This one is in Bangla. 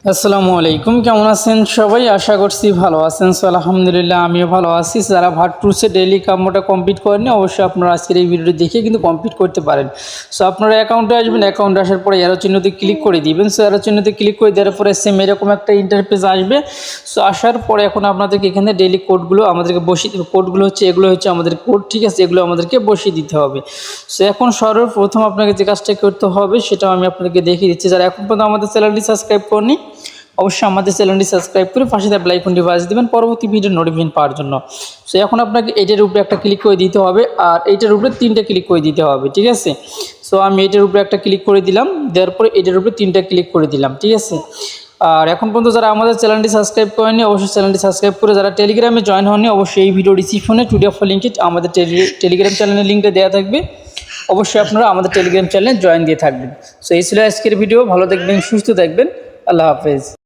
আসসালামু আলাইকুম, কেমন আছেন সবাই? আশা করছি ভালো আছেন। সো আলহামদুলিল্লাহ আমিও ভালো আছি। যারা ভার্টপ্রুসে ডেইলি কাম্যটা কমপ্লিট করেনি অবশ্যই আপনারা আজকের এই ভিডিওটি দেখে কিন্তু কমপ্লিট করতে পারেন। সো আপনারা অ্যাকাউন্টে আসবেন, অ্যাকাউন্টে আসার পরে অ্যারো চিহ্নতে ক্লিক করে দিবেন। সো অ্যারো চিহ্নতে ক্লিক করে দেওয়ার পরে সেম এরকম একটা ইন্টারফেস আসবে। সো আসার পরে এখন আপনাদেরকে এখানে ডেইলি কোডগুলো আমাদেরকে বসিয়ে দেবে। কোডগুলো হচ্ছে এগুলো হচ্ছে আমাদের কোড, ঠিক আছে? এগুলো আমাদেরকে বসিয়ে দিতে হবে। সো এখন সর্বপ্রথম আপনাকে যে কাজটা করতে হবে সেটাও আমি আপনাদেরকে দেখিয়ে দিচ্ছি। যারা এখন পর্যন্ত আমাদের চ্যানেলটি সাবস্ক্রাইব করেনি অবশ্যই আমাদের চ্যানেলটি সাবস্ক্রাইব করে পাশে থাকা বেল আইকনটি বাজিয়ে দেবেন পরবর্তী ভিডিওর নোটিফিকেশন পাওয়ার জন্য। সো এখন আপনাকে এইটার উপরে একটা ক্লিক করে দিতে হবে, আর এইটার উপরে 3টা ক্লিক করে দিতে হবে, ঠিক আছে? সো আমি এইটার উপরে একটা ক্লিক করে দিলাম, দেওয়ার পরে এটার উপরে 3টা ক্লিক করে দিলাম, ঠিক আছে? আর এখন পর্যন্ত যারা আমাদের চ্যানেলটি সাবস্ক্রাইব করেনি অবশ্যই চ্যানেলটি সাবস্ক্রাইব করে, যারা টেলিগ্রামে জয়েন হননি অবশ্যই এই ভিডিও ডিসক্রিপশনে PDF লিঙ্কে আমাদের টেলিগ্রাম চ্যানেলের লিঙ্কটা দেওয়া থাকবে। অবশ্যই আপনারা আমাদের টেলিগ্রাম চ্যানেলে জয়েন দিয়ে থাকবেন। সো এই ছিল আজকের ভিডিও। ভালো থাকবেন, সুস্থ থাকবেন। আল্লাহ হাফেজ।